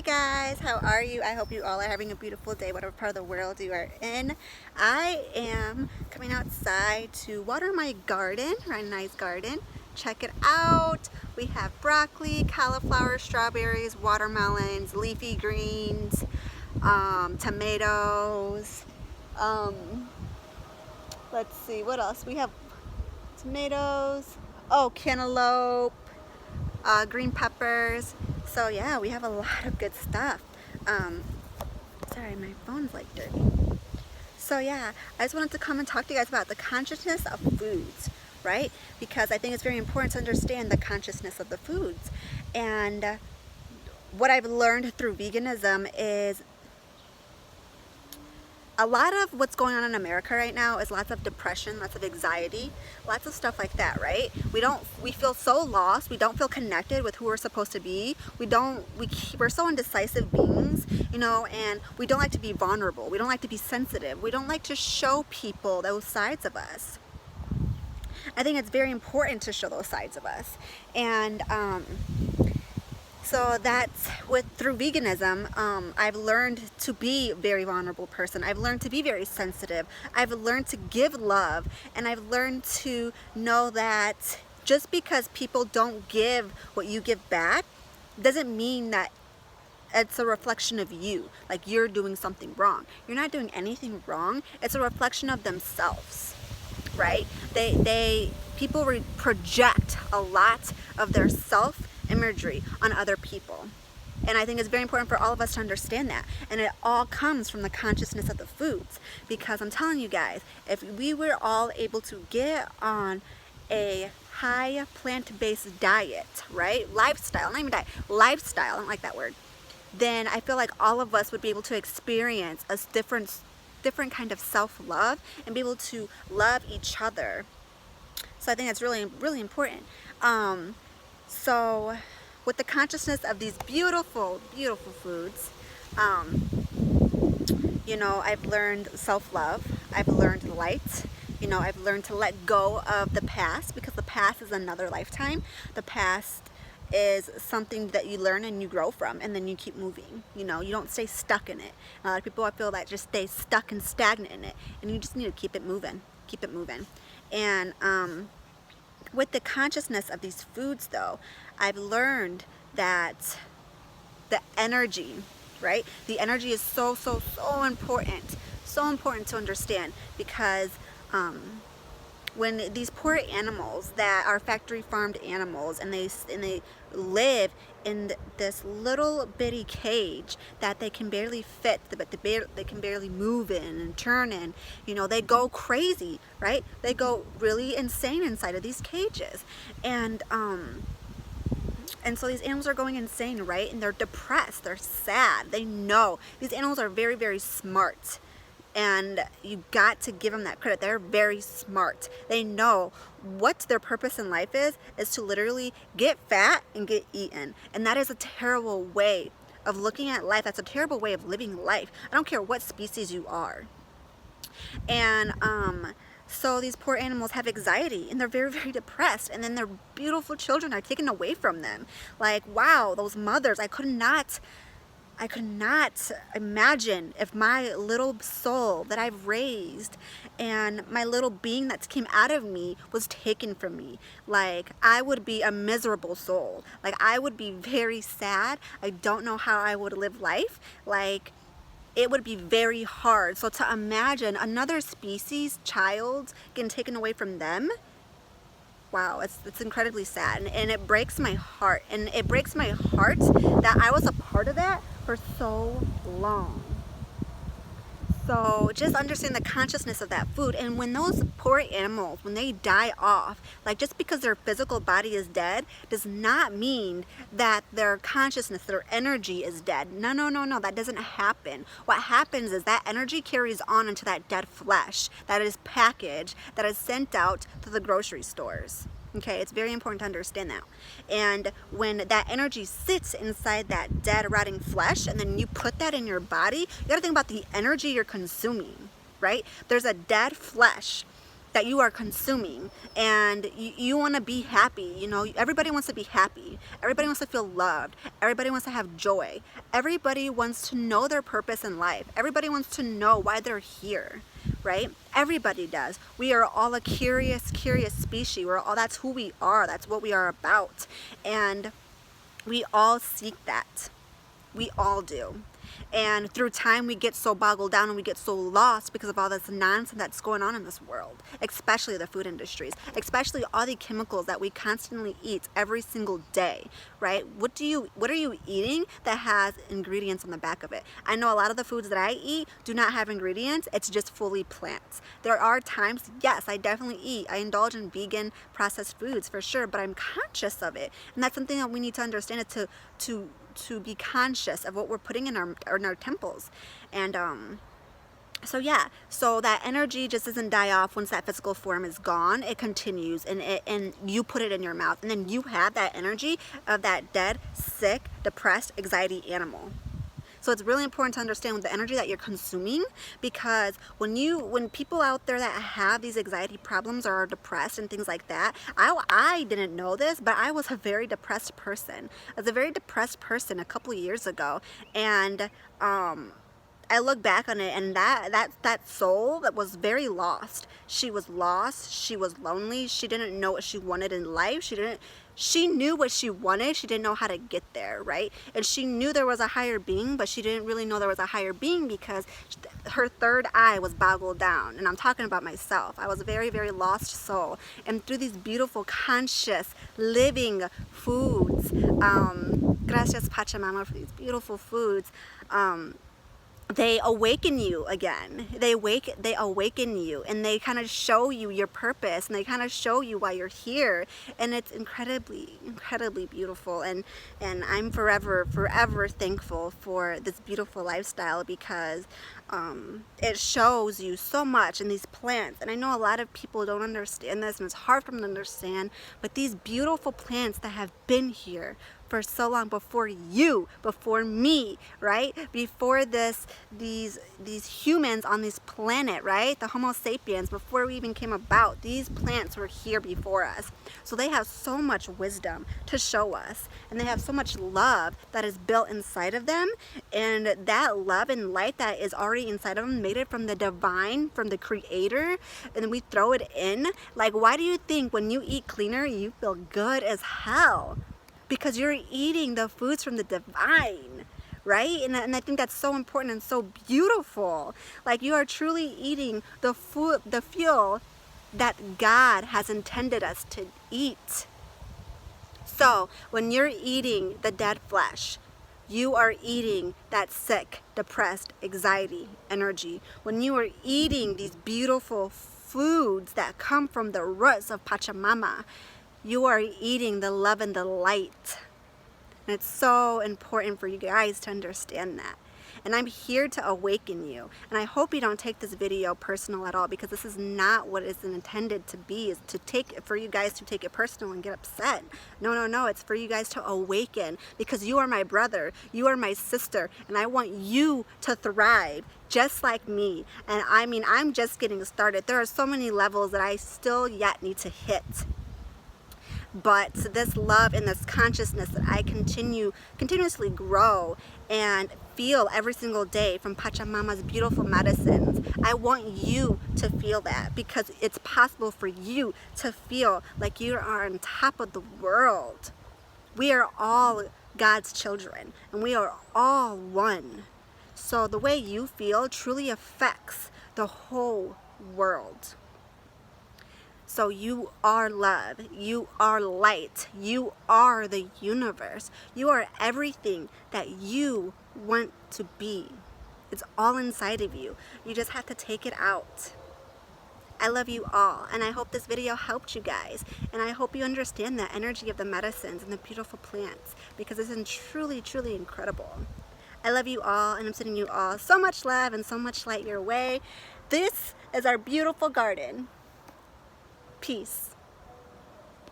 Hey guys, how are you? I hope you all are having a beautiful day, whatever part of the world you are in. I am coming outside to water my garden, my nice garden. Check it out. We have broccoli, cauliflower, strawberries, watermelons, leafy greens, tomatoes. Let's see, what else? We have tomatoes, cantaloupe, green peppers. So yeah, we have a lot of good stuff. Sorry, my phone's like dirty. So yeah, I just wanted to come and talk to you guys about the consciousness of foods, right? Because I think it's very important to understand the consciousness of the foods. And what I've learned through veganism is a lot of what's going on in America right now is lots of depression, lots of anxiety, lots of stuff like that, right? We feel so lost. We don't feel connected with who we're supposed to be. We're so indecisive beings, and we don't like to be vulnerable. We don't like to be sensitive. We don't like to show people those sides of us. I think it's very important to show those sides of us. And so that's through veganism, I've learned to be a very vulnerable person. I've learned to be very sensitive. I've learned to give love, and I've learned to know that just because people don't give what you give back doesn't mean that it's a reflection of you, like you're doing something wrong. You're not doing anything wrong. It's a reflection of themselves, right? People project a lot of their self imagery on other people. And I think it's very important for all of us to understand that. And it all comes from the consciousness of the foods. Because I'm telling you guys, if we were all able to get on a high plant-based diet, right? Lifestyle, not even diet, lifestyle, I don't like that word. Then I feel like all of us would be able to experience a different kind of self-love and be able to love each other. So I think that's really, really important. So with the consciousness of these beautiful, beautiful foods, I've learned self-love. I've learned light. I've learned to let go of the past, because the past is another lifetime. The past is something that you learn and you grow from, and then you keep moving. You don't stay stuck in it. A lot of people, I feel, that just stay stuck and stagnant in it, and you just need to keep it moving. And with the consciousness of these foods, though, I've learned that the energy, right? The energy is so important. So important to understand, because when these poor animals that are factory farmed animals, and they live in this little bitty cage that they can barely fit, but they can barely move in and turn in, they go crazy, right? They go really insane inside of these cages. And so these animals are going insane, right? And they're depressed, they're sad. They know these animals are very, very smart. And you got to give them that credit. They're very smart. They know what their purpose in life is to literally get fat and get eaten. And that is a terrible way of looking at life. That's a terrible way of living life. I don't care what species you are. And so these poor animals have anxiety, and they're very, very depressed. And then their beautiful children are taken away from them. Like, wow, those mothers, I could not imagine if my little soul that I've raised and my little being that came out of me was taken from me. Like, I would be a miserable soul. Like, I would be very sad. I don't know how I would live life. Like, it would be very hard. So to imagine another species child getting taken away from them, wow, it's incredibly sad, and it breaks my heart. And it breaks my heart that I was a part of that for so long. So just understand the consciousness of that food. And when those poor animals, when they die off, like, just because their physical body is dead does not mean that their consciousness, their energy is dead. No, that doesn't happen. What happens is that energy carries on into that dead flesh that is packaged, that is sent out to the grocery stores. Okay, it's very important to understand that. And when that energy sits inside that dead, rotting flesh, and then you put that in your body, you gotta think about the energy you're consuming, right? There's a dead flesh that you are consuming, and you want to be happy. You know, everybody wants to be happy, everybody wants to feel loved, everybody wants to have joy, everybody wants to know their purpose in life, everybody wants to know why they're here, right? Everybody does. We are all a curious species. We're all, that's who we are, that's what we are about, and we all seek that. We all do. And through time, we get so boggled down and we get so lost because of all this nonsense that's going on in this world, especially the food industries, especially all the chemicals that we constantly eat every single day, right? What are you eating that has ingredients on the back of it? I know a lot of the foods that I eat do not have ingredients. It's just fully plants. There are times, yes, I definitely I indulge in vegan processed foods for sure, but I'm conscious of it. And that's something that we need to understand, is to be conscious of what we're putting in our temples. And so yeah, so that energy just doesn't die off once that physical form is gone. It continues, and you put it in your mouth, and then you have that energy of that dead, sick, depressed, anxiety animal. So it's really important to understand the energy that you're consuming, because when people out there that have these anxiety problems or are depressed and things like that, I didn't know this, but I was a very depressed person. I was a very depressed person a couple of years ago, and I look back on it, and that soul that was very lost. She was lost. She was lonely. She didn't know what she wanted in life. She knew what she wanted. She didn't know how to get there, right? And she knew there was a higher being, but she didn't really know there was a higher being because her third eye was boggled down. And I'm talking about myself. I was a very, very lost soul. And through these beautiful, conscious, living foods, gracias Pachamama for these beautiful foods, they awaken you again. They awaken you, and they kind of show you your purpose, and they kind of show you why you're here, and it's incredibly, incredibly beautiful. And I'm forever thankful for this beautiful lifestyle, because it shows you so much in these plants. And I know a lot of people don't understand this, and it's hard for them to understand, but these beautiful plants that have been here for so long, before you, before me, right? Before these humans on this planet, right? The Homo sapiens, before we even came about, these plants were here before us. So they have so much wisdom to show us, and they have so much love that is built inside of them, and that love and light that is already inside of them, made it from the divine, from the creator, and then we throw it in. Like, why do you think when you eat cleaner, you feel good as hell? Because you're eating the foods from the divine, right? And I think that's so important and so beautiful. Like, you are truly eating the food, the fuel that God has intended us to eat. So when you're eating the dead flesh, you are eating that sick, depressed, anxiety energy. When you are eating these beautiful foods that come from the roots of Pachamama, you are eating the love and the light. And it's so important for you guys to understand that. And I'm here to awaken you. And I hope you don't take this video personal at all, because this is not what it's intended to be, is for you guys to take it personal and get upset. No, it's for you guys to awaken, because you are my brother, you are my sister, and I want you to thrive just like me. And I mean, I'm just getting started. There are so many levels that I still yet need to hit. But this love and this consciousness that I continuously grow and feel every single day from Pachamama's beautiful medicines, I want you to feel that, because it's possible for you to feel like you are on top of the world. We are all God's children, and we are all one. So the way you feel truly affects the whole world. So you are love, you are light, you are the universe, you are everything that you want to be. It's all inside of you. You just have to take it out. I love you all, and I hope this video helped you guys, and I hope you understand the energy of the medicines and the beautiful plants, because this is truly, truly incredible. I love you all, and I'm sending you all so much love and so much light your way. This is our beautiful garden. Peace.